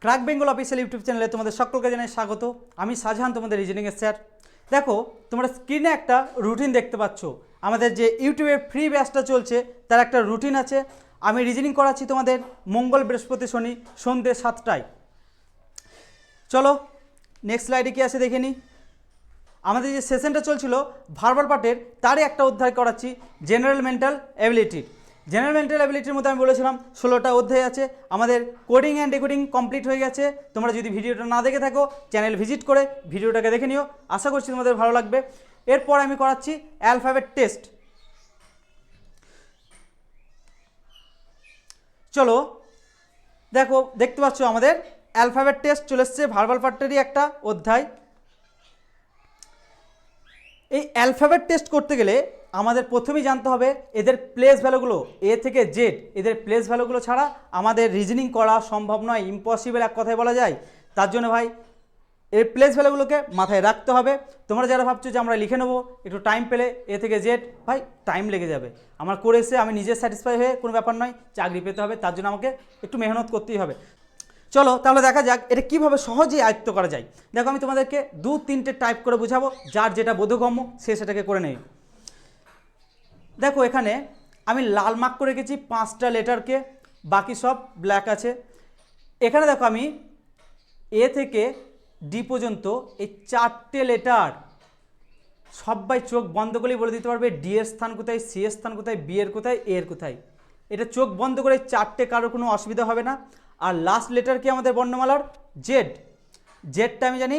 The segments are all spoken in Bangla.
ক্র্যাক বেঙ্গল অফিসিয়াল ইউটিউব চ্যানেলে তোমাদের সকলকে জানাই স্বাগত। আমি শাহজাহান, তোমাদের রিজনিংয়ের স্যার। দেখো, তোমরা স্ক্রিনে একটা রুটিন দেখতে পাচ্ছ। আমাদের যে ইউটিউবে ফ্রি ব্যাচটা চলছে তার একটা রুটিন আছে। আমি রিজনিং করাচ্ছি তোমাদের মঙ্গল, বৃহস্পতি, শনি সন্ধ্যে 7টায়। চলো নেক্সট স্লাইডে কী আছে দেখে নিই। আমাদের যে সেশনটা চলছিল ভার্বাল পার্টের, তারই একটা অধ্যায় করাচ্ছি, জেনারেল মেন্টাল অ্যাবিলিটির। জেনারেল মেন্টাল অ্যাবিলিটির মধ্যে আমি বলেছিলাম 16টা অধ্যায় আছে। আমাদের কোডিং অ্যান্ড ডিকোডিং কমপ্লিট হয়ে গেছে। তোমরা যদি ভিডিওটা না দেখে থাকো চ্যানেল ভিজিট করে ভিডিওটাকে দেখে নিও, আশা করছি তোমাদের ভালো লাগবে। এরপর আমি করাচ্ছি অ্যালফাবেট টেস্ট। চলো দেখো, দেখতে পাচ্ছ আমাদের অ্যালফাবেট টেস্ট চলে এসছে, ভার্বাল পার্টেরই একটা অধ্যায়। এই অ্যালফাবেট টেস্ট করতে গেলে আমাদের প্রথমেই জানতে হবে এদের প্লেস ভ্যালুগুলো, এ থেকে জেড, এদের প্লেস ভ্যালুগুলো ছাড়া আমাদের রিজনিং করা সম্ভব নয়, ইম্পসিবল এক কথায় বলা যায়। তার জন্য ভাই এর প্লেস ভ্যালুগুলোকে মাথায় রাখতে হবে। তোমরা যারা ভাবছো যে আমরা লিখে নেবো একটু টাইম পেলে এ থেকে জেড, ভাই টাইম লেগে যাবে। আমার করে এসে আমি নিজে স্যাটিসফাই হয়ে কোনো ব্যাপার নয়, চাকরি পেতে হবে, তার জন্য আমাকে একটু মেহনত করতেই হবে। চলো তাহলে দেখা যাক এটা কীভাবে সহজেই আয়ত্ত করা যায়। দেখো, আমি তোমাদেরকে 2-3টে টাইপ করে বুঝাবো, যার যেটা বোধগম্য সে সেটাকে করে নেই। দেখো, এখানে আমি লাল মার্ক করে রেখেছি 5টা লেটারকে, বাকি সব ব্ল্যাক আছে। এখানে দেখো আমি এ থেকে ডি পর্যন্ত এই 4টে লেটার সবাই চোখ বন্ধ করেই বলে দিতে পারবে ডি এর স্থান কোথায়, সি এর স্থান কোথায়, বি এর কোথায়, এ এর কোথায়। এটা চোখ বন্ধ করে 4টে, কারোর কোনো অসুবিধা হবে না। আর লাস্ট লেটার কি আমাদের বর্ণমালার জেড, জেডটা আমি জানি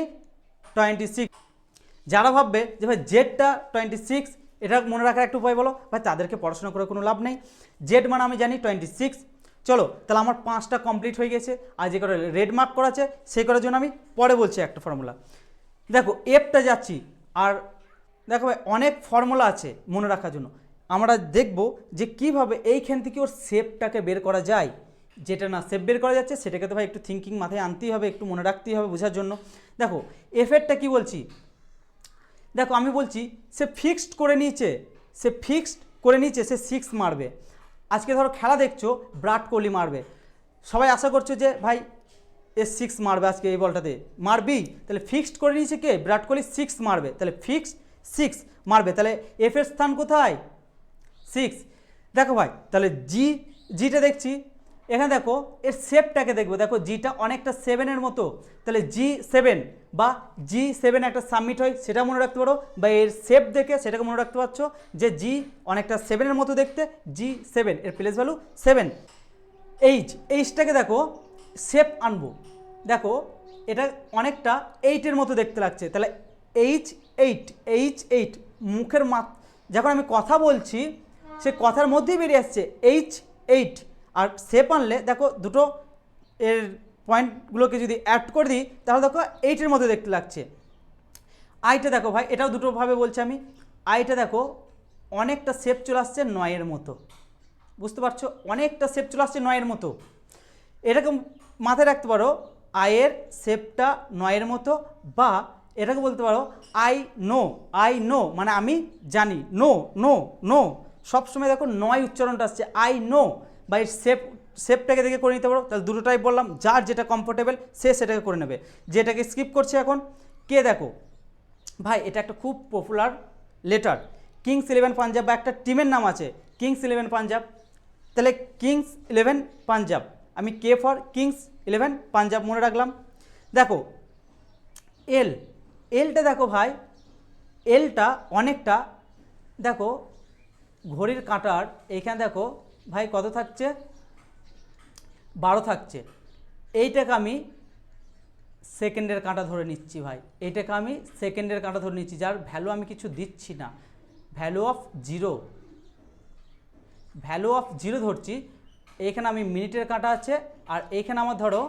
26। যারা ভাববে যে ভাই জেডটা 26, এটা মনে রাখার একটা উপায় বলো, ভাই তাদেরকে পড়াশোনা করে কোনো লাভ নেই। জেড মানে আমি জানি 26। চলো তাহলে আমার 5টা কমপ্লিট হয়ে গেছে। আর যে করে রেড মার্ক করা আছে সেই করার জন্য আমি পরে বলছি একটা ফর্মুলা। দেখো এফটা যাচ্ছি, আর দেখো ভাই অনেক ফর্মুলা আছে মনে রাখার জন্য। আমরা দেখব যে কিভাবে এইখান থেকে ওর শেপটাকে বের করা যায়। যেটা না শেপ বের করা যাচ্ছে সেটাকে তো ভাই একটু থিঙ্কিং মাথায় আনতেই হবে, একটু মনে রাখতেই হবে বোঝার জন্য। দেখো এফেরটা কি বলছি, দেখো আমি বলছি সে ফিক্সড করে নিয়েছে, সে ফিক্সড করে নিয়েছে, সে 6 মারবে। আজকে ধরো খেলা দেখছো, বিরাট কোহলি মারবে, সবাই আশা করছো যে ভাই এ 6 মারবে আজকে এই বলটাতে, মারবি। তাহলে ফিক্সড করে নিয়েছে কে, বিরাট কোহলি 6 মারবে, তাহলে ফিক্সড 6 মারবে। তাহলে এফ এর স্থান কোথায়, 6। দেখো ভাই তাহলে জিটা দেখছি, এখানে দেখো এর শেপটাকে দেখবো। দেখো জিটা অনেকটা 7-এর মতো, তাহলে G7 বা G7 একটা সাবমিট হয়, সেটা মনে রাখতে পারো, বা এর শেপ দেখে সেটাকে মনে রাখতে পারছো যে জি অনেকটা 7-এর মতো দেখতে, G7 এর প্লেস ভ্যালু 7। এইচটাকে দেখো শেপ আনবো, দেখো এটা অনেকটা 8-এর মতো দেখতে লাগছে, তাহলে H8 মুখের যখন আমি কথা বলছি সে কথার মধ্যেই বেরিয়ে আসছে H8। আর শেপ আনলে দেখো দুটো এর পয়েন্টগুলোকে যদি অ্যাড করে দিই তাহলে দেখো 8-এর মধ্যে দেখতে লাগছে। আইটা দেখো ভাই, এটাও দুটোভাবে বলছি আমি। আইটা দেখো অনেকটা শেপ চলে আসছে 9-এর মতো, বুঝতে পারছো, অনেকটা শেপ চলে আসছে 9-এর মতো। এটাকে মাথায় রাখতে পারো, আয়ের শেপটা 9-এর মতো, বা এটাকে বলতে পারো আই নো মানে আমি জানি, নো সবসময় দেখো 9 উচ্চারণটা আসছে, আই নো, বা এর শেপটাকে দেখে করে নিতে পারো। তাহলে দুটো টাইপ বললাম, যার যেটা কমফোর্টেবল সে সেটাকে করে নেবে। যেটাকে স্কিপ করছে এখন কে, দেখো ভাই এটা একটা খুব পপুলার লেটার, কিংস 11 পাঞ্জাব, বা একটা টিমের নাম আছে কিংস 11 পাঞ্জাব। তাহলে কিংস 11 পাঞ্জাব, আমি কে ফর কিংস 11 পাঞ্জাব মনে রাখলাম। দেখো এলটা দেখো ভাই, এলটা অনেকটা দেখো ঘড়ির কাঁটার এইখানে দেখো ভাই কত থাকছে, 12 থাকছে। এইটাকে আমি সেকেন্ডের কাঁটা ধরে নিচ্ছি ভাই, এইটাকে আমি সেকেন্ডের কাঁটা ধরে নিচ্ছি, যার ভ্যালু আমি কিছু দিচ্ছি না, ভ্যালু অফ জিরো ধরছি। এইখানে আমি মিনিটের কাঁটা আছে, আর এইখানে আমার ধরো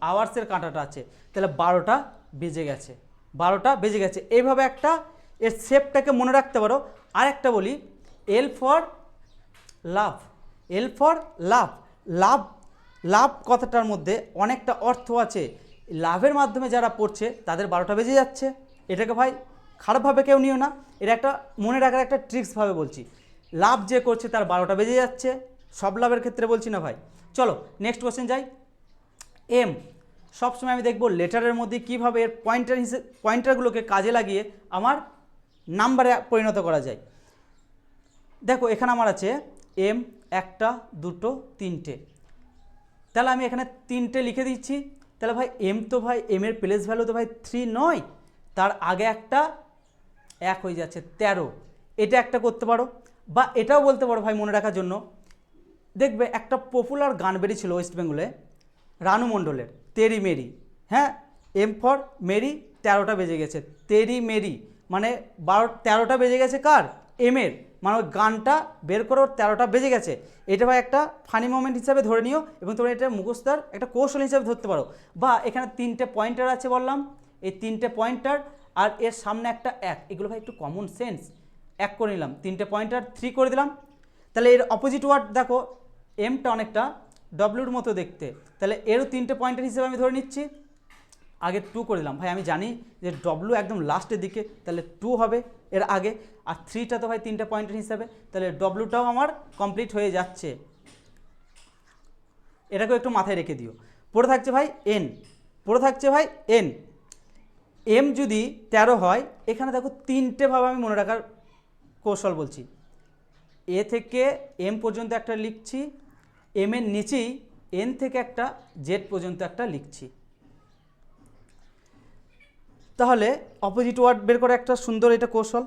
আওয়ার্সের কাঁটাটা আছে, তাহলে 12টা বেজে গেছে। এইভাবে একটা এর শেপটাকে মনে রাখতে পারো। আর একটা বলি, এল ফর লাভ কথাটার মধ্যে অনেকটা অর্থ আছে। লাভের মাধ্যমে যারা পড়ছে তাদের 12টা বেজে যাচ্ছে। এটাকে ভাই খারাপভাবে কেউ নিও না, এটা একটা মনে রাখার একটা ট্রিক্সভাবে বলছি। লাভ যে করছে তার 12টা বেজে যাচ্ছে, সব লাভের ক্ষেত্রে বলছি না ভাই। চলো নেক্সট কোশ্চেন যাই। এম সবসময় আমি দেখব লেটারের মধ্যে কীভাবে এর পয়েন্টারগুলোকে কাজে লাগিয়ে আমার নাম্বারে পরিণত করা যায়। দেখো এখানে আমার আছে এম, একটা, দুটো, তিনটে, তাহলে আমি এখানে তিনটে লিখে দিচ্ছি। তাহলে ভাই এম তো ভাই এমের প্লেস ভ্যালু তো ভাই 3 নয়, তার আগে একটা 1 হয়ে যাচ্ছে 13। এটা একটা করতে পারো, বা এটাও বলতে পারো ভাই মনে রাখার জন্য। দেখবে একটা পপুলার গান বেরিয়েছিল ওয়েস্ট বেঙ্গলে রানু মণ্ডলের, তেরি মেরি। হ্যাঁ, এম ফর মেরি, 13টা বেজে গেছে, তেরি মেরি মানে 13টা বেজে গেছে কার? এমের, মানে ওই গানটা বের করো 13টা বেজে গেছে। এটা ভাই একটা ফানি মোমেন্ট হিসাবে ধরে নিও, এবং তোমরা এটা মুখস্থার একটা কৌশল হিসাবে ধরতে পারো। বা এখানে 3টে পয়েন্টার আছে বললাম, এই 3টে পয়েন্টার আর এর সামনে একটা 1, এগুলো ভাই একটু কমন সেন্স। 1 করে নিলাম, 3টে পয়েন্টার 3 করে দিলাম। তাহলে এর অপোজিট ওয়ার্ড দেখো, এমটা অনেকটা ডব্লিউর মতো দেখতে, তাহলে এরও 3টে পয়েন্টার হিসেবে আমি ধরে নিচ্ছি। আগে 2 করে দিলাম, ভাই আমি জানি যে ডব্লিউ একদম লাস্টের দিকে, তাহলে 2 হবে এর আগে, আর 3টা তো ভাই 3টে পয়েন্টার হিসাবে, তাহলে ডব্লিউটাও আমার কমপ্লিট হয়ে যাচ্ছে। এটাকেও একটু মাথায় রেখে দিও। পড়ে থাকছে ভাই এন, পড়ে থাকছে ভাই এন। এম যদি 13 হয়, এখানে দেখো 3টে ভাবে আমি মনে রাখার কৌশল বলছি। এ থেকে এম পর্যন্ত একটা লিখছি, এম এর নিচেই এন থেকে একটা জেড পর্যন্ত একটা লিখছি। তাহলে অপোজিট ওয়ার্ড বের করে একটা সুন্দর এটা কৌশল।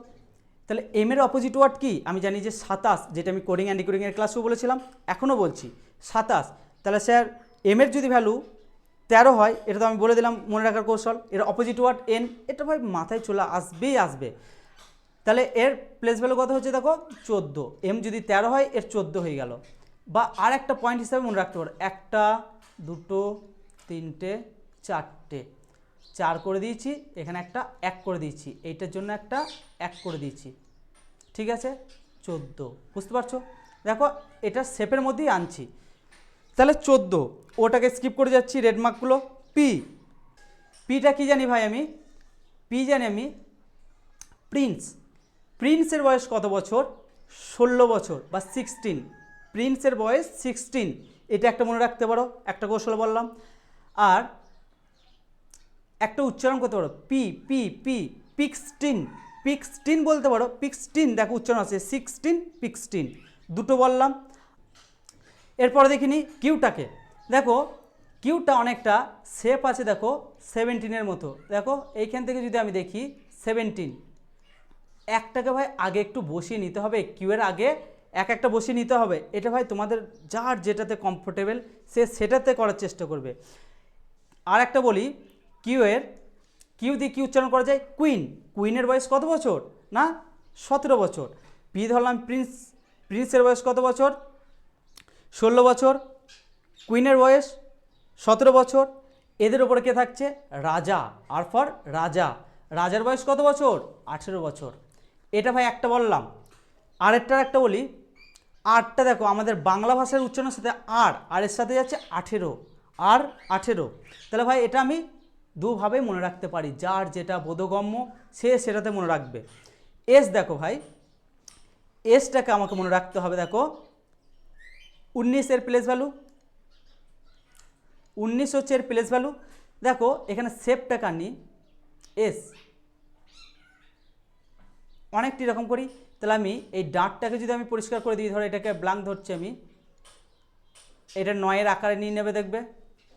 তাহলে এম এর অপোজিট ওয়ার্ড কি? আমি জানি যে 27, যেটা আমি কোডিং অ্যান্ড ডিকোডিংয়ের ক্লাসেও বলেছিলাম, এখনও বলছি 27। তাহলে স্যার এম এর যদি ভ্যালু 13 হয়, এটা তো আমি বলে দিলাম মনে রাখার কৌশল। এর অপোজিট ওয়ার্ড এন, এটা ভাই মাথায় চলে আসবেই আসবে। তাহলে এর প্লেস ভ্যালু কত হচ্ছে দেখো 14। এম যদি 13 হয়, এর 14 হয়ে গেল। বা আর একটা পয়েন্ট হিসাবে মনে রাখতে পারো, একটা, দুটো, তিনটে, চারটে, 4 করে দিয়েছি, এখানে একটা 1 করে দিয়েছি, এইটার জন্য একটা 1 করে দিয়েছি, ঠিক আছে 14। বুঝতে পারছো? দেখো এটা শেপের মধ্যেই আনছি। তাহলে 14, ওটাকে স্কিপ করে যাচ্ছি, রেড মার্কগুলো। পি, পিটা কি জানি ভাই আমি? পি জানি আমি প্রিন্স। প্রিন্সের বয়স কত বছর? 16 বছর বা 16। প্রিন্সের বয়স 16, এটা একটা মনে রাখতে পারো, একটা কৌশল বললাম। আর একটা উচ্চারণ করতে পারো, পি পি পি, পিক্সটিন, পিক্সটিন বলতে পারো, পিক্সটিন দেখো উচ্চারণ আছে, 16 পিক্সটিন, দুটো বললাম। এরপরে দেখিনি কিউটাকে, দেখো কিউটা অনেকটা শেপ আছে, দেখো 17-এর মতো। দেখো এইখান থেকে যদি আমি দেখি 17, একটাকে ভাই আগে একটু বসিয়ে নিতে হবে, কিউ এর আগে একটা বসিয়ে নিতে হবে। এটা ভাই তোমাদের যার যেটাতে কমফোর্টেবল সে সেটাতে করার চেষ্টা করবে। আর একটা বলি, কিউ দিয়ে কি উচ্চারণ করা যায়? কুইন। কুইনের বয়স কত বছর? না 17 বছর। পি ধরলাম প্রিন্স, প্রিন্সের বয়স কত বছর? 16 বছর। কুইনের বয়স 17 বছর। এদের ওপরে কে থাকছে? রাজা। আর ফর রাজা, রাজার বয়স কত বছর? 18 বছর। এটা ভাই একটা বললাম। আরেকটার একটা বলি, আরটা দেখো আমাদের বাংলা ভাষার উচ্চারণের সাথে আর এর সাথে যাচ্ছে 18, আর 18। তাহলে ভাই এটা আমি দুভাবে মনে রাখতে পারি, যার যেটা বোধগম্য সে সেটাতে মনে রাখবে। এস দেখো ভাই, এসটাকে আমাকে মনে রাখতে হবে। দেখো 19 এর প্লেস ভ্যালু, 19 হচ্ছে এর প্লেস ভ্যালু। দেখো এখানে শেপটা কানি এস, অনেকটি রকম করি। তাহলে আমি এই ডাঁটটাকে যদি আমি পরিষ্কার করে দিই, ধরো এটাকে ব্ল্যাঙ্ক ধরছি আমি, এটা 9-এর আকারে নিয়ে নেবে, দেখবে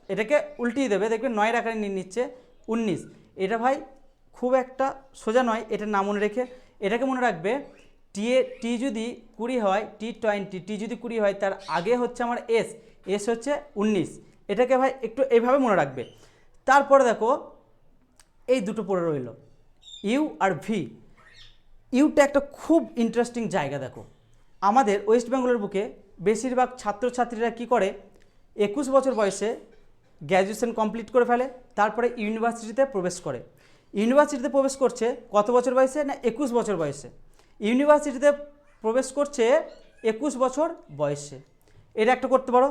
এটাকে উল্টিয়ে দেবে, দেখবে 9-এর আকারে নিয়ে নিচ্ছে 19। এটা ভাই খুব একটা সোজা নয়, এটা না মনে রেখে এটাকে মনে রাখবে টি যদি 20 হয়, T20, টি যদি 20 হয়, তার আগে হচ্ছে আমার এস হচ্ছে 19। এটাকে ভাই একটু এইভাবে মনে রাখবে। তারপরে দেখো এই দুটো পড়ে রইল, ইউ আর ভি। ইউটা একটা খুব ইন্টারেস্টিং জায়গা। দেখো আমাদের ওয়েস্ট বেঙ্গলের বুকে বেশিরভাগ ছাত্রছাত্রীরা কি করে, 21 বছর বয়সে গ্র্যাজুয়েশন কমপ্লিট করে ফেলে, তারপরে ইউনিভার্সিটিতে প্রবেশ করে। ইউনিভার্সিটিতে প্রবেশ করছে কত বছর বয়সে? না 21 বছর বয়সে। ইউনিভার্সিটিতে প্রবেশ করছে 21 বছর বয়সে। এটা একটা করতে পারো।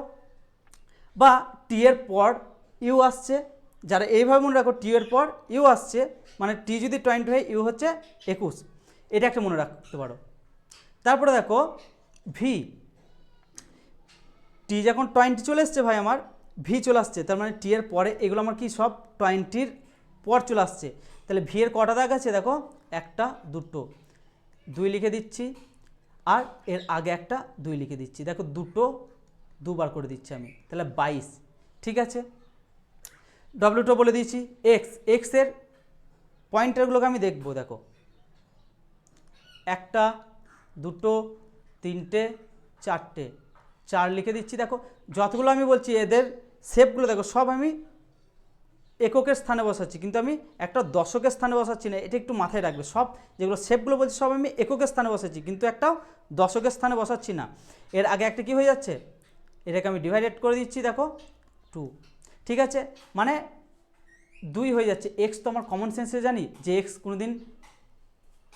বা টি এর পর ইউ আসছে, যারা এইভাবে মনে রাখো, টি এর পর ইউ আসছে, মানে টি যদি 20 হয়, ইউ হচ্ছে 21, এটা একটা মনে রাখতে পারো। তারপরে দেখো ভি, টি যখন 20 চলে এসছে ভাই আমার, ভি চলে আসছে, তার মানে টি এর পরে এগুলো আমার কি সব 20-র পর চলে আসছে। তাহলে ভি এর কটা দাগ আছে দেখো, একটা, দুটো, 2 লিখে দিচ্ছি, আর এর আগে একটা 2 লিখে দিচ্ছি, দেখো দুটো দুবার করে দিচ্ছি আমি, তাহলে 22। ঠিক আছে, ডব্লিউটা বলে দিয়েছি। এক্সের পয়েন্টারগুলোকে আমি দেখব, দেখো একটা, দুটো, তিনটে, চারটে, 4 লিখে দিচ্ছি। দেখো যতগুলো আমি বলছি এদের শেপগুলো দেখো সব আমি এককের স্থানে বসাচ্ছি, কিন্তু আমি একটা দশকের স্থানে বসাচ্ছি না, এটা একটু মাথায় রাখবে। সব যেগুলো শেপগুলো বলছি সব আমি এককের স্থানে বসাচ্ছি, কিন্তু একটাও দশকের স্থানে বসাচ্ছি না। এর আগে একটা কি হয়ে যাচ্ছে, এটাকে আমি ডিভাইডেড করে দিচ্ছি, দেখো 2। ঠিক আছে, মানে 2 হয়ে যাচ্ছে। এক্স তো আমার কমন সেন্সে জানি যে এক্স কোনোদিন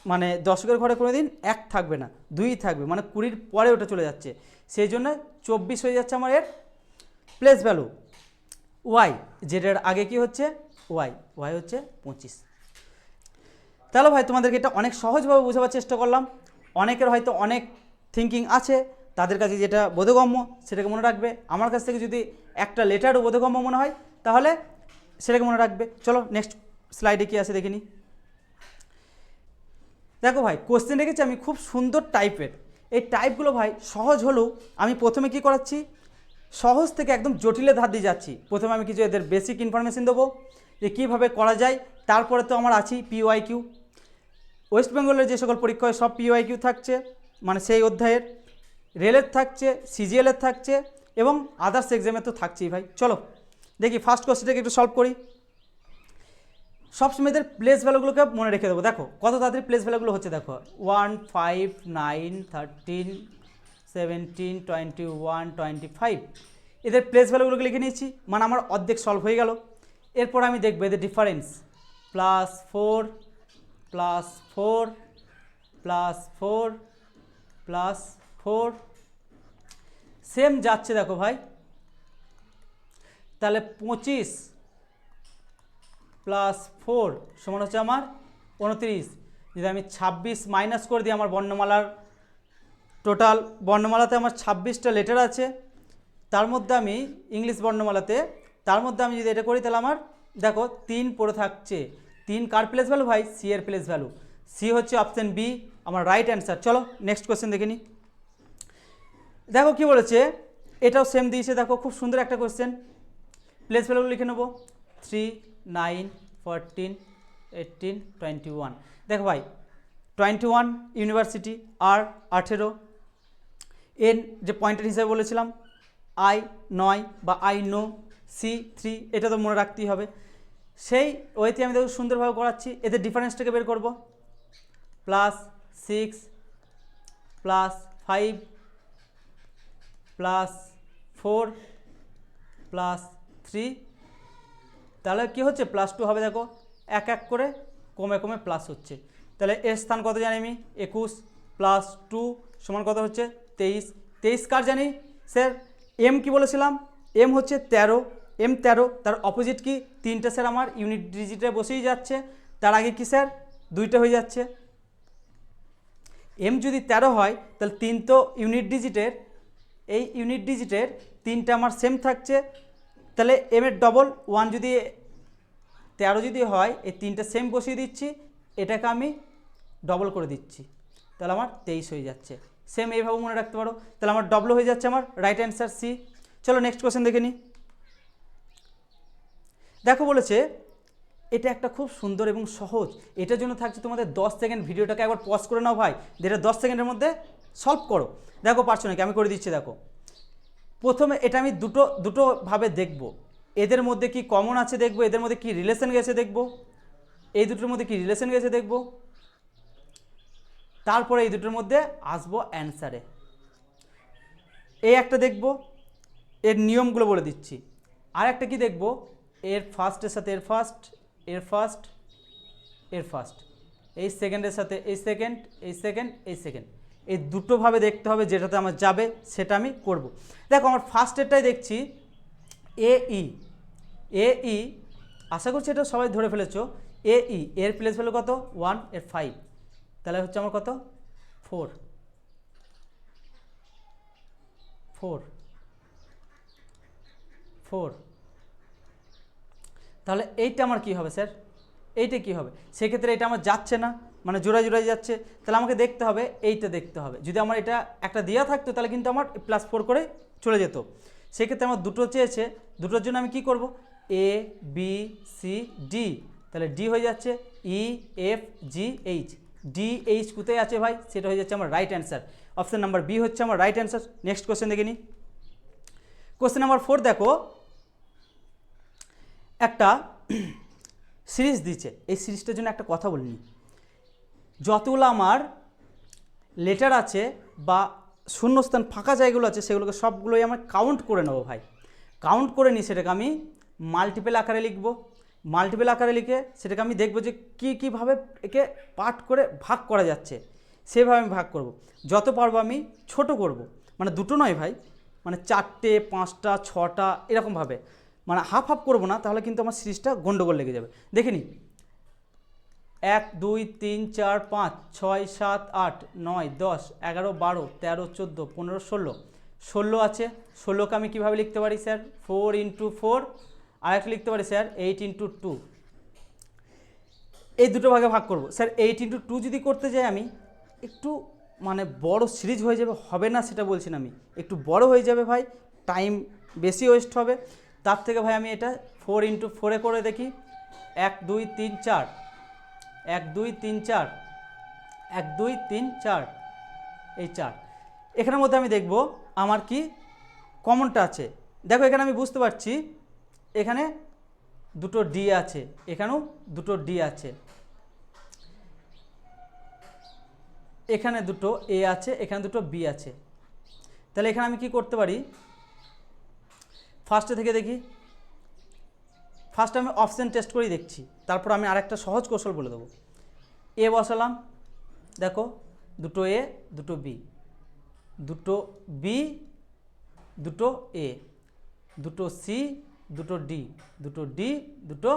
মানে দশকের ঘরে কোনোদিন 1 থাকবে না, 2 থাকবে, মানে 20-র পরে ওটা চলে যাচ্ছে, সেই জন্য 24 হয়ে যাচ্ছে আমার এর প্লেস ভ্যালু। ওয়াই, যেটার আগে কি হচ্ছে ওয়াই হচ্ছে 25। তাহলে ভাই তোমাদেরকে এটা অনেক সহজভাবে বোঝাবার চেষ্টা করলাম। অনেকের হয়তো অনেক থিঙ্কিং আছে, তাদের কাছে যেটা বোধগম্য সেটাকে মনে রাখবে। আমার কাছ থেকে যদি একটা লেটারও বোধগম্য মনে হয় তাহলে সেটাকে মনে রাখবে। চলো নেক্সট স্লাইডে কি আছে দেখিনি। দেখো ভাই কোশ্চেন রেখেছি আমি খুব সুন্দর টাইপের। এই টাইপগুলো ভাই সহজ হলেও আমি প্রথমে কি করাচ্ছি, সহজ থেকে একদম জটিলের ধার দিয়ে যাচ্ছি। প্রথমে আমি কিছু এদের বেসিক ইনফরমেশন দেবো যে কীভাবে করা যায়। তারপরে তো আমার আছেই পিওয়াইকিউ, ওয়েস্ট বেঙ্গলের যে সকল পরীক্ষা হয় সব পিওয়াইকিউ থাকছে, মানে সেই অধ্যায়ের। রেলের থাকছে, সিজিএলের থাকছে, এবং আদার্স এক্সামে তো থাকছেই ভাই। চলো দেখি ফার্স্ট কোশ্চেনটাকে একটু সলভ করি। সবসময় এদের প্লেস ভ্যালুগুলোকে মনে রেখে দেবো। দেখো কত তাড়াতাড়ি প্লেস ভ্যালুগুলো হচ্ছে, দেখো 1, 5, 9, 13, 17, 21, 25, এদের প্লেস ভ্যালুগুলোকে লিখে নিয়েছি, মানে আমার অর্ধেক সলভ হয়ে গেল। এরপর আমি দেখবো এদের ডিফারেন্স, +4, +4, +4, +4, সেম যাচ্ছে দেখো ভাই। তাহলে 25 +4 সমান হচ্ছে আমার 29। যদি আমি 26 মাইনাস করে দিই, আমার বর্ণমালার টোটাল বর্ণমালাতে আমার 26টা লেটার আছে, তার মধ্যে আমি ইংলিশ বর্ণমালাতে, তার মধ্যে আমি যদি এটা করি তাহলে আমার দেখো 3 পড়ে থাকছে। 3 কার প্লেস ভ্যালু ভাই, সি এর প্লেস ভ্যালু। সি হচ্ছে অপশান বি আমার রাইট অ্যান্সার। চলো নেক্সট কোয়েশ্চেন দেখে নিই। দেখো কি বলেছে, এটাও সেম দিয়েছে, দেখো খুব সুন্দর একটা কোয়েশ্চেন। প্লেস ভ্যালু লিখে নেবো 3, 9, 14, 18, 21। দেখো ভাই 21 ইউনিভার্সিটি, আর 18, এন যে পয়েন্টের হিসাবে বলেছিলাম I 9 বা I নো, সি 3, এটা তো মনে রাখতেই হবে। সেই ওয়েতে আমি দেখো সুন্দরভাবে করাচ্ছি। এদের ডিফারেন্সটাকে বের করব, +6 +5 +4 +3, তাহলে কি হচ্ছে +2 হবে। দেখো এক এক করে কমে কমে প্লাস হচ্ছে। তাহলে এর স্থান কত জানি আমি, 21 +2 সমান কত হচ্ছে 23। 23 কার জানি স্যার, এম কি বলেছিলাম, এম হচ্ছে 13, এম 13, তার অপোজিট কি 3টে স্যার আমার ইউনিট ডিজিটে বসেই যাচ্ছে, তার আগে কি স্যার 2টে হয়ে যাচ্ছে। এম যদি 13 হয় তাহলে 3 তো ইউনিট ডিজিটের, এই ইউনিট ডিজিটের 3টা আমার সেম থাকছে, তাহলে এম এর ডবল 1 যদি 13 যদি হয়, এই 3টে সেম বসিয়ে দিচ্ছি, এটাকে আমি ডবল করে দিচ্ছি, তাহলে আমার 23 হয়ে যাচ্ছে। সেম এইভাবে মনে রাখতে পারো। তাহলে আমার ডবল হয়ে যাচ্ছে আমার রাইট অ্যান্সার সি। চলো নেক্সট কোয়েশ্চেন দেখে নিই। দেখো বলেছে এটা একটা খুব সুন্দর এবং সহজ, এটার জন্য থাকছে তোমাদের 10 সেকেন্ড, ভিডিওটাকে একবার পজ করে নাও ভাই, যেটা 10 সেকেন্ডের মধ্যে সলভ করো। দেখো পারছো নাকি, আমি করে দিচ্ছি। দেখো প্রথমে এটা আমি দুটোভাবে দেখব, এদের মধ্যে কি কমন আছে দেখব, এদের মধ্যে কি রিলেশন গেছে দেখব, এই দুটোর মধ্যে কি রিলেশন গেছে দেখব, তারপরে এই দুটোর মধ্যে আসবো অ্যান্সারে। এই একটা দেখব, এর নিয়মগুলো বলে দিচ্ছি। আর একটা কি দেখব, এর ফার্স্টের সাথে এর ফার্স্ট, এর ফার্স্ট, এর ফার্স্ট, এই সেকেন্ডের সাথে এই সেকেন্ড, এই সেকেন্ড, এই সেকেন্ড, এই দুটোভাবে দেখতে হবে, যেটাতে আমার যাবে সেটা আমি করব। দেখো আমার ফার্স্টেরটাই দেখছি এ ই, আশা করছি এটা সবাই ধরে ফেলেছো। এ ই এর প্লেস ভ্যালু কত 1, এর 5, তাহলে হচ্ছে আমার কত 4, 4, তাহলে এইটা আমার কি হবে স্যার, এইটা কি হবে, সেক্ষেত্রে এটা আমার যাচ্ছে না, মানে জোড়ায় জোড়ায় যাচ্ছে, তাহলে আমাকে দেখতে হবে এইটা দেখতে হবে। যদি আমার এটা একটা দেওয়া থাকতো তাহলে কিন্তু আমার +4 করে চলে যেত। সেক্ষেত্রে আমার দুটো চেয়েছে, দুটোর জন্য আমি কি করব, এ বি সি ডি, তাহলে ডি হয়ে যাচ্ছে E F G H, D H কোথায় আছে ভাই, সেটা হয়ে যাচ্ছে আমার right answer. Option number B হচ্ছে আমার রাইট অ্যান্সার। নেক্সট কোশ্চেন দেখে নিই। কোশ্চেন নাম্বার 4 দেখো, একটা সিরিজ দিচ্ছে, এই সিরিজটার জন্য একটা কথা বলিনি, যতগুলো আমার লেটার আছে বা শূন্যস্থান ফাঁকা জায়গাগুলো আছে সেগুলোকে সবগুলোই আমার কাউন্ট করে নেবো ভাই। কাউন্ট করে নিই সেটাকে আমি মাল্টিপল আকারে লিখব। মাল্টিপল আকারে লিখে সেটাকে আমি দেখব যে কীভাবে একে পার্ট করে ভাগ করা যাচ্ছে, সেভাবে আমি ভাগ করব। যত পারবো আমি ছোট করব, মানে দুটো নয় ভাই, মানে 4টে 5টা 6টা এরকমভাবে, মানে হাফ হাফ করবো না, তাহলে কিন্তু আমার সিরিজটা গন্ডগোল লেগে যাবে। দেখে নিই, 1 2 3 4 5 6 7 8 9 10 11 12 13 14 15 16, 16 আছে। 16কে আমি কীভাবে লিখতে পারি স্যার, 4 × 4, আর একটা লিখতে পারি স্যার 8 × 2, এই দুটো ভাগে ভাগ করব স্যার। 8 × 2 যদি করতে যাই আমি, একটু মানে বড় সিরিজ হয়ে যাবে, হবে না সেটা বলছি না আমি, একটু বড় হয়ে যাবে ভাই, টাইম বেশি ওয়েস্ট হবে। তার থেকে ভাই আমি এটা 4 × 4 করে দেখি, 1 2 3 4, 1 2 3 4, 1 2 3 4, এই 4, এখানের মধ্যে আমি দেখব আমার কি কমনটা আছে। দেখো এখানে আমি বুঝতে পারছি এখানে দুটো ডি আছে, এখানেও দুটো ডি আছে, এখানে দুটো এ আছে, এখানে দুটো বি আছে। তাহলে এখানে আমি কি করতে পারি, ফার্স্টে থেকে দেখি, ফার্স্টে আমি অপশান টেস্ট করেই দেখছি, তারপর আমি আরেকটা সহজ কৌশল বলে দেবো। এ বসালাম, দেখো দুটো এ দুটো বি, দুটো বি দুটো এ, দুটো সি দুটো ডি, দুটো ডি দুটো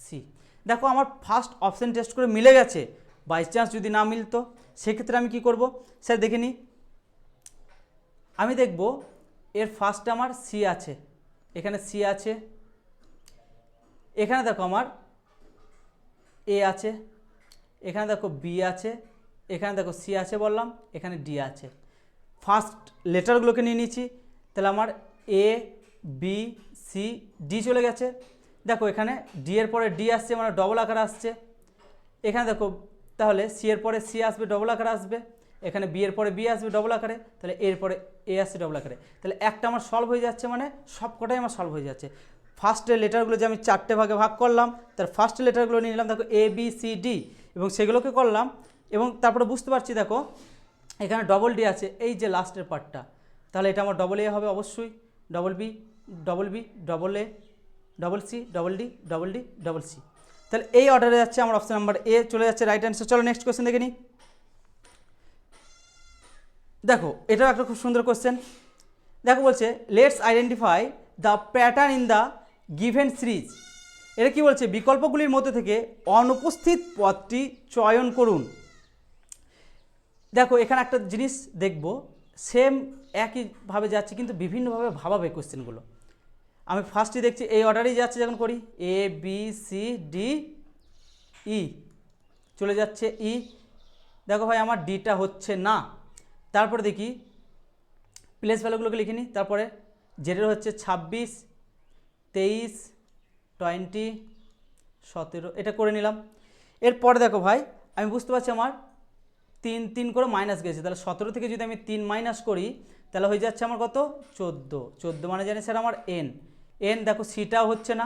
সি। দেখো আমার ফার্স্ট অপশান টেস্ট করে মিলে গেছে। বাই চান্স যদি না মিলতো সেক্ষেত্রে আমি কি করব স্যার, দেখে নিই। আমি দেখব এর ফার্স্টে আমার সি আছে, এখানে সি আছে, এখানে দেখো আমার এ আছে, এখানে দেখো বি আছে, এখানে দেখো সি আছে বললাম, এখানে ডি আছে। ফার্স্ট লেটারগুলোকে নিয়ে নিচ্ছি, তাহলে আমার এ বি সি ডি চলে গেছে। দেখো এখানে ডি এর পরে ডি আসছে, মানে ডবল আকার আসছে। এখানে দেখো তাহলে সি এর পরে সি আসবে, ডবল আকারে আসবে। এখানে বি এর পরে বি আসবে ডবল আকারে, তাহলে এর পরে এ আসছে ডবল আকারে। তাহলে একটা আমার সলভ হয়ে যাচ্ছে, মানে সব কটাই আমার সলভ হয়ে যাচ্ছে। ফার্স্টের লেটারগুলো যে আমি 4টে ভাগে ভাগ করলাম, তার ফার্স্ট লেটারগুলো নিয়ে নিলাম, দেখো এ বি সি ডি, এবং সেগুলোকে করলাম। এবং তারপরে বুঝতে পারছি দেখো এখানে ডবল ডি আছে, এই যে লাস্টের পার্টটা, তাহলে এটা আমার ডবল এ হবে অবশ্যই, double B double A double C double D double D double C. তাহলে এই অর্ডারে যাচ্ছে আমার অপশন নাম্বার এ চলে যাচ্ছে রাইট অ্যান্সার। চলো নেক্সট কোয়েশ্চেন দেখে নিই। দেখো এটাও একটা খুব সুন্দর কোয়েশ্চেন। দেখো বলছে let's identify the pattern in the given series. এটা কি বলছে, বিকল্পগুলির মধ্যে থেকে অনুপস্থিত পদটি চয়ন করুন। দেখো এখানে একটা জিনিস দেখব, সেম একইভাবে যাচ্ছে কিন্তু বিভিন্নভাবে ভাবাবে কোয়েশ্চেনগুলো। আমি ফার্স্টই দেখছি এই অর্ডারেই যাচ্ছে, যখন করি এ বি সি ডি ই চলে যাচ্ছে ই। দেখো ভাই আমার ডিটা হচ্ছে না। তারপরে দেখি প্লেস ভ্যালুগুলোকে লিখে নিই। তারপরে জেডের হচ্ছে 26 23 20 17, এটা করে নিলাম। এরপরে দেখো ভাই আমি বুঝতে পারছি আমার 3 3 করে মাইনাস গেছে, তাহলে 17 থেকে যদি আমি 3 মাইনাস করি তাহলে হয়ে যাচ্ছে আমার কত 14। 14 মানে জানি স্যার আমার এন। দেখো সিটাও হচ্ছে না,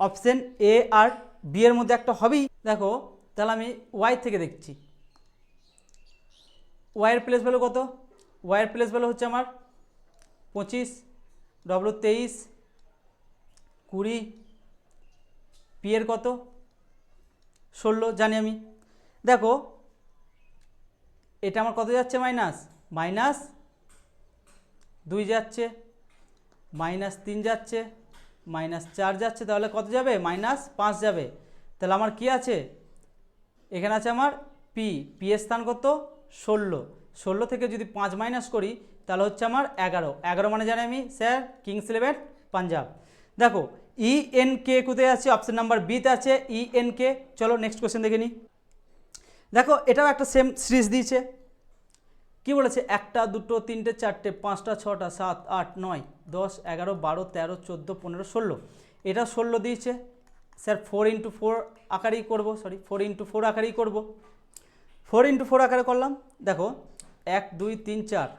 অপশন এ আর বি এর মধ্যে একটা হবেই। দেখো তাহলে আমি ওয়াই থেকে দেখছি, ওয়াইয়ের প্লেস ভ্যালু কত, ওয়াইয়ের প্লেস ভ্যালু হচ্ছে আমার 25, ডব্লু 23 20, পি এর কত 16 জানি আমি। দেখো এটা আমার কত যাচ্ছে, মাইনাস 2 যাচ্ছে, -3 যাচ্ছে, -4 যাচ্ছে, তাহলে কত যাবে -5 যাবে। তাহলে আমার কি আছে, এখানে আছে আমার পি, পি এর স্থান কত 16, 16 থেকে যদি 5 মাইনাস করি তাহলে হচ্ছে আমার 11, 11 মানে জানি আমি স্যার কিংস ইলেভেন পাঞ্জাব। দেখো ENK কোথায় আছে, অপশন নাম্বার বিতে আছে ENK। চলো নেক্সট কোশ্চেন দেখে নিই। দেখো এটাও একটা সেম সিরিজ দিয়েছে, কি বলেছে 1টা 2টো 3টে 4টে 5টা 6টা 7 8 9 10 11 12 13 14 15 16, এটা 16 দিয়েছে স্যার 4x4 আকারেই করব, সরি 4x4 আকারেই করব। 4x4 আকারে করলাম। দেখো 1 2 3 4,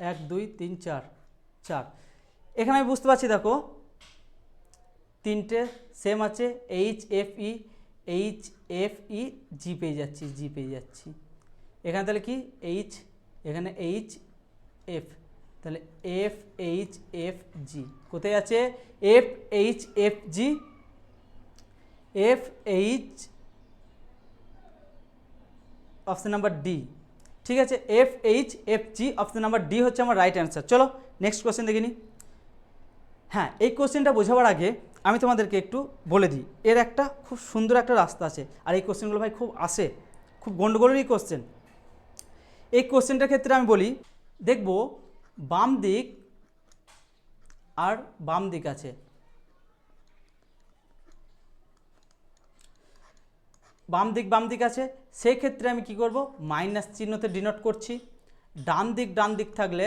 1 2 3 4 4, এখানে আমি বুঝতে পারছি দেখো তিনটে সেম আছে, HFE পেয়ে যাচ্ছি। এখানে তাহলে কি H, এখানে HF, তাহলে FHFG কোথায় আছে, FHFG, অপশন নাম্বার ডি। ঠিক আছে, FHFG অপশন নাম্বার ডি হচ্ছে আমার রাইট অ্যান্সার। চলো নেক্সট কোশ্চেন দেখে নিই। হ্যাঁ, এই কোশ্চেনটা বোঝাবার আগে আমি তোমাদেরকে একটু বলে দিই, এর একটা খুব সুন্দর একটা রাস্তা আছে, আর এই কোশ্চেনগুলো ভাই খুব আসে, খুব গন্ডগোলেরই কোশ্চেন। এই কোশ্চেনটার ক্ষেত্রে আমি বলি, দেখব বাম দিক আর বাম দিক আছে, বাম দিক আছে, সেই ক্ষেত্রে আমি কি করব, মাইনাস চিহ্নতে ডিনোট করছি। ডান দিক থাকলে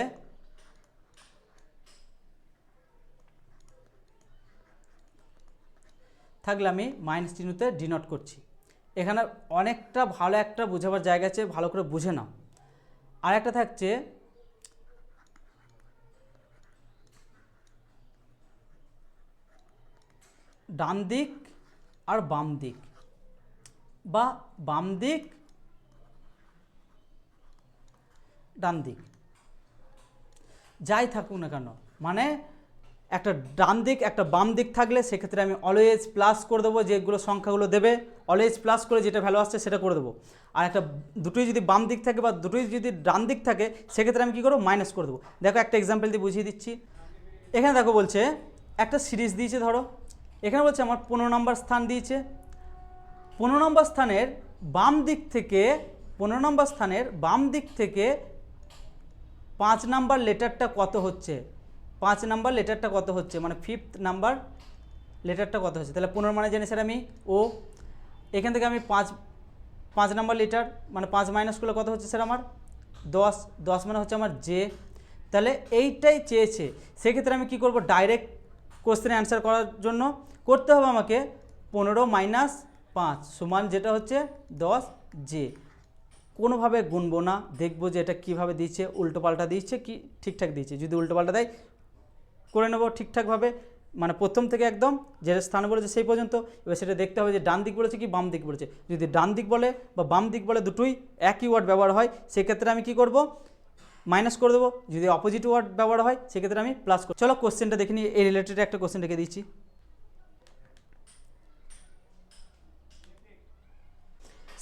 আমি মাইনাস চিহ্নতে ডিনোট করছি। এখানে অনেকটা ভালো একটা বোঝাবার জায়গা আছে, ভালো করে বুঝে নাও। আর একটা থাকছে ডান দিক আর বাম দিক, বা বাম দিক ডান দিক, যাই থাকুক না কেন, মানে একটা ডান দিক একটা বাম দিক থাকলে সেক্ষেত্রে আমি অলওয়েজ প্লাস করে দেবো, যেগুলো সংখ্যাগুলো দেবে অলওয়েজ প্লাস করে যেটা ভ্যালু আসছে সেটা করে দেবো। আর একটা দুটোই যদি বাম দিক থাকে বা দুটোই যদি ডান দিক থাকে সেক্ষেত্রে আমি কী করবো, মাইনাস করে দেবো। দেখো একটা এক্সাম্পল দিয়ে বুঝিয়ে দিচ্ছি। এখানে দেখো বলছে একটা সিরিজ দিয়েছে, ধরো এখানে বলছে আমার 15 নম্বর স্থান দিয়েছে। 15 নম্বর স্থানের বাম দিক থেকে 5 নাম্বার লেটারটা কত হচ্ছে, 5 নাম্বার লেটারটা কত হচ্ছে, মানে 5th নাম্বার লেটারটা কত হচ্ছে। তাহলে 15 মানে জানি স্যার আমি ও, এখান থেকে আমি 5 নাম্বার লেটার মানে 5 মাইনাস করলে কত হচ্ছে স্যার আমার 10 মানে হচ্ছে আমার জে। তাহলে এইটাই চেয়েছে, সেক্ষেত্রে আমি কি করব, ডাইরেক্ট কোশ্চেনে অ্যান্সার করার জন্য করতে হবে আমাকে 15 মাইনাস 5 সমান যেটা হচ্ছে 10 জে। কোনোভাবে গুনবো না, দেখবো যে এটা কীভাবে দিচ্ছে, উল্টোপাল্টা দিচ্ছে কি ঠিকঠাক দিচ্ছে। যদি উল্টোপাল্টা দেয় করে নেবো ঠিকঠাকভাবে, মানে প্রথম থেকে একদম যে স্থানে বলেছে সেই পর্যন্ত। এবার সেটা দেখতে হবে যে ডান দিক বলেছে কি বাম দিক বলেছে। যদি ডান দিক বলে বা বাম দিক বলে দুটোই একই ওয়ার্ড ব্যবহার হয় সেক্ষেত্রে আমি কি করব, মাইনাস করে দেবো। যদি অপোজিট ওয়ার্ড ব্যবহার হয় সেক্ষেত্রে আমি প্লাস করব। চলো কোশ্চেনটা দেখে নিই, এই রিলেটেড একটা কোশ্চেন রেখে দিচ্ছি।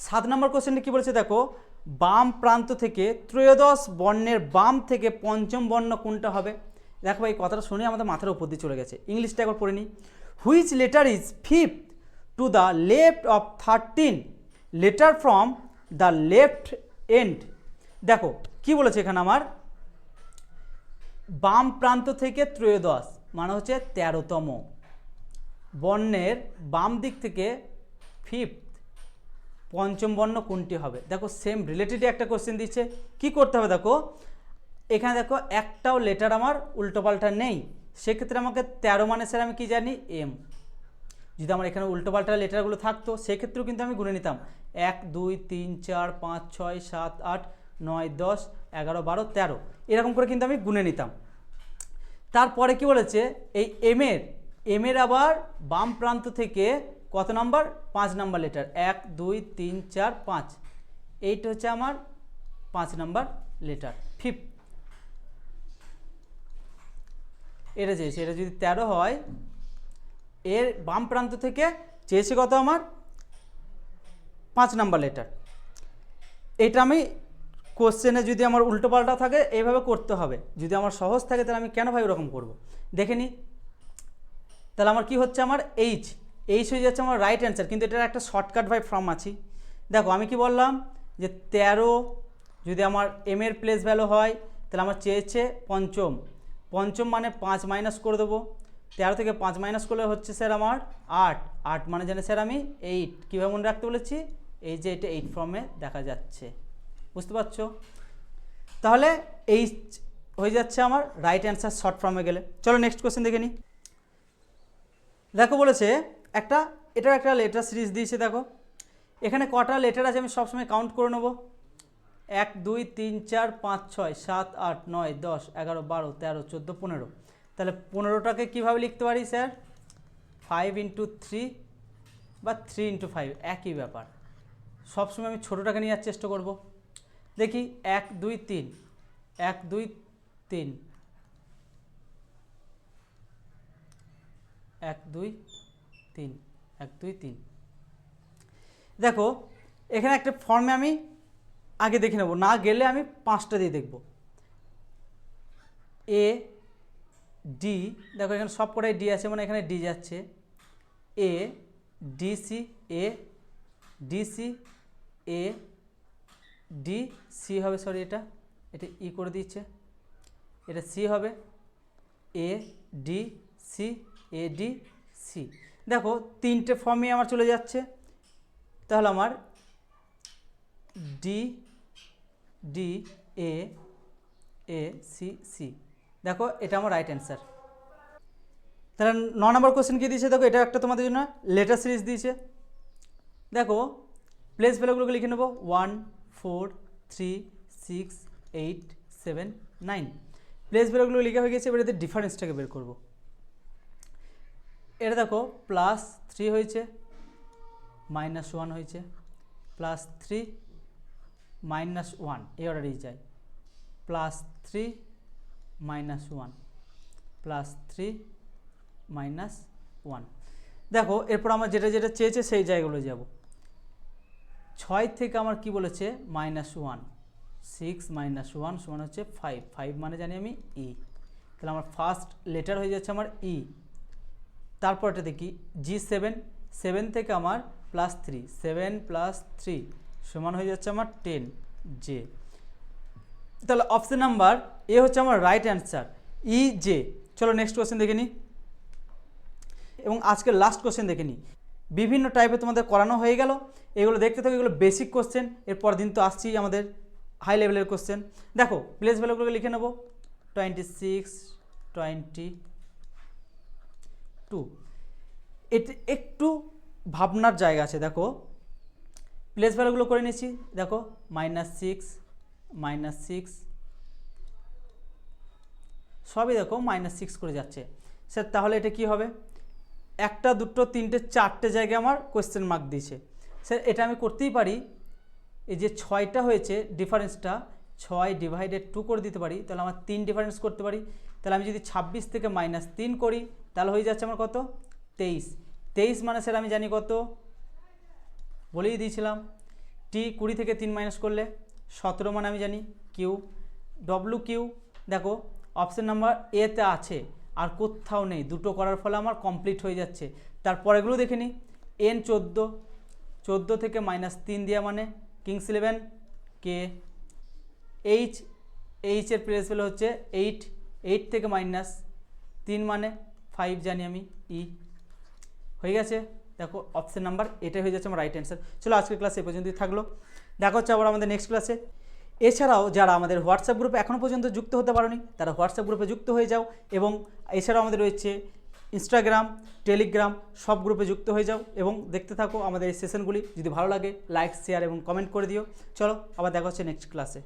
7 নম্বর কোশ্চেনটা কী বলেছে দেখো, বাম প্রান্ত থেকে ত্রয়োদশ বর্ণের বাম থেকে পঞ্চম বর্ণ কোনটা হবে। দেখো এই কথাটা শুনে আমাদের মাথার উপর দিয়ে চলে গেছে। ইংলিশটা একবার পড়ে নিই। Which letter is fifth to the left of 13 letter from the left end. দেখো কি বলেছে এখানে, আমার বাম প্রান্ত থেকে ত্রয়োদশ মানে হচ্ছে 13তম বর্ণের বাম দিক থেকে ফিফথ পঞ্চম বর্ণ কোনটি হবে। দেখো সেম রিলেটেড একটা কোশ্চেন দিচ্ছে, কি করতে হবে দেখো, এখানে দেখো একটাও লেটার আমার উল্টোপাল্টা নেই, সেক্ষেত্রে আমাকে 13 মানে স্যার আমি কি জানি এম। যদি আমার এখানে উল্টোপাল্টা লেটারগুলো থাকতো সেক্ষেত্রেও কিন্তু আমি গুনে নিতাম 1 2 3 4 5 6 7 8 9 10 11 12 13 এরকম করে কিন্তু আমি গুনে নিতাম। তারপরে কি বলেছে, এই এমের আবার বাম প্রান্ত থেকে কত নাম্বার, 5 নাম্বার লেটার, 1 2 3 4 5, এইটা হচ্ছে আমার 5 নাম্বার লেটার ফিফথ। এটা চেয়েছে, এটা যদি 13 হয় এর বাম প্রান্ত থেকে চেয়েছে কত আমার 5 নাম্বার লেটার। এটা আমি কোশ্চেনে যদি আমার উল্টোপাল্টা থাকে এইভাবে করতে হবে, যদি আমার সহজ থাকে তাহলে আমি কেন ভাই ওরকম করব। দেখে নিই, তাহলে আমার কি হচ্ছে, আমার এইচ হয়ে যাচ্ছে আমার রাইট অ্যান্সার, কিন্তু এটার একটা শর্টকাট ভাই ফর্ম আছে। দেখো আমি কি বললাম যে 13 যদি আমার এম এর প্লেস ভ্যালু হয় তাহলে আমার চেয়েছে পঞ্চম, পঞ্চম মানে 5 মাইনাস করে দেবো, 13 থেকে 5 মাইনাস করলে হচ্ছে স্যার আমার 8, 8 মানে জানি স্যার আমি 8, কীভাবে মনে রাখতে বলেছি, এই যে এটা 8 ফর্মে দেখা যাচ্ছে, বুঝতে পারছো? তাহলে এই হয়ে যাচ্ছে আমার রাইট অ্যান্সার শর্ট ফর্মে গেলে। চলো নেক্সট কোশ্চেন দেখে নিই। দেখো বলেছে এটার একটা লেটার সিরিজ দিয়েছে, দেখো এখানে কটা লেটার আছে আমি সবসময় কাউন্ট করে নেবো, 1 2 3 4 5 6 7 8 9 10 11 12 13 14 15। তাহলে 15টাকে কীভাবে লিখতে পারি স্যার, 5 × 3 বা 3 × 5 একই ব্যাপার। সবসময় আমি ছোটোটাকে নেওয়ার চেষ্টা করব। দেখি 1 2 3, 1 2 3, 1 2 3, 1 2 3। দেখো এখানে একটা ফর্মে আমি আগে দেখে নেব, না গেলে আমি 5টা দিয়ে দেখব। এ ডি, দেখো এখানে সব কটাই ডি আছে, মানে এখানে ডি যাচ্ছে, A D C, A D C, A D C হবে, সরি এটা ই করে দিচ্ছে, এটা সি হবে, A D C, A D C. দেখো 3টে ফর্মই আমার চলে যাচ্ছে, তাহলে আমার D D A A C C, দেখো এটা আমার রাইট অ্যান্সার। তাহলে 9 নম্বর কোশ্চেন কী দিয়েছে, দেখো এটা একটা তোমাদের জন্য লেটার সিরিজ দিয়েছে। দেখো প্লেস ভ্যালুগুলোকে লিখে নেবো 1 4 3 6 8 7 9। প্লেস ভ্যালুগুলো লেখা হয়ে গেছে, এবার এদের ডিফারেন্সটাকে বের করব। এটা দেখো +3 হয়েছে, -1 হয়েছে, +3 -1 এই অর্ডারেই যায়, +3 -1 +3 -1। দেখো এরপর আমার যেটা যেটা চেয়েছে সেই জায়গাগুলো যাব। 6 থেকে আমার কি বলেছে -1, 6 -1 সমান হচ্ছে 5, 5 মানে জানি আমি ই, তাহলে আমার ফার্স্ট লেটার হয়ে যাচ্ছে আমার ই। তারপর এটা দেখি G7, 7 থেকে আমার +3, 7 + 3 সমান হয়ে যাচ্ছে আমার 10 জে। তাহলে অপশন নাম্বার এ হচ্ছে আমার রাইট অ্যান্সার, ই জে। চলো নেক্সট কোশ্চেন দেখে নিই, এবং আজকের লাস্ট কোশ্চেন দেখে নিই। বিভিন্ন টাইপে তোমাদের করানো হয়ে গেল, এগুলো দেখতে থাকো, এগুলো বেসিক কোশ্চেন, এরপর দিন তো আসছেই আমাদের হাই লেভেলের কোশ্চেন। দেখো প্লেস ভ্যালুগুলো লিখে নেব 26 22। এটা একটু ভাবনার জায়গা আছে, দেখো প্লেস ভ্যালুগুলো করে নিচ্ছি, দেখো -6 -6 সবই দেখো -6 করে যাচ্ছে স্যার, তাহলে এটা কি হবে, 1 2 3 4টে জায়গায় আমার কোয়েশ্চেন মার্ক দিয়েছে স্যার। এটা আমি করতেই পারি, এই যে 6টা হয়েছে ডিফারেন্সটা 6/2 করে দিতে পারি, তাহলে আমার 3 ডিফারেন্স করতে পারি। তাহলে আমি যদি 26 থেকে -3 করি তাহলে হয়ে যাচ্ছে আমার কত, 23। 23 মানে স্যার আমি জানি কত, বলেই দিয়েছিলাম, টি 20 থেকে 3 মাইনাস করলে 17 মানে আমি জানি কিউ, ডব্লু কিউ। দেখো অপশন নাম্বার এতে আছে, আর কোথাও নেই, দুটো করার ফলে আমার কমপ্লিট হয়ে যাচ্ছে। তারপরেগুলো দেখে নিই, এন 14, 14 থেকে -3 দেওয়া মানে কিংস 11 কে। এইচ, এইচের প্লেস ভ্যালু হচ্ছে 8, 8 থেকে -3 মানে 5 জানি আমি ই, হয়ে গেছে। দেখো অপশন নাম্বার এটাই হয়ে যাচ্ছে আমার রাইট অ্যান্সার। চলো আজকের ক্লাস এ পর্যন্তই থাকলো, দেখা হচ্ছে আবার আমাদের নেক্সট ক্লাসে। এছাড়াও যারা আমাদের হোয়াটসঅ্যাপ গ্রুপে এখনও পর্যন্ত যুক্ত হতে পারোনি তারা হোয়াটসঅ্যাপ গ্রুপে যুক্ত হয়ে যাও, এবং এছাড়াও আমাদের রয়েছে ইনস্টাগ্রাম, টেলিগ্রাম, সব গ্রুপে যুক্ত হয়ে যাও এবং দেখতে থাকো আমাদের এই সেশনগুলি। যদি ভালো লাগে লাইক, শেয়ার এবং কমেন্ট করে দিও। চলো আবার দেখা হচ্ছে নেক্সট ক্লাসে।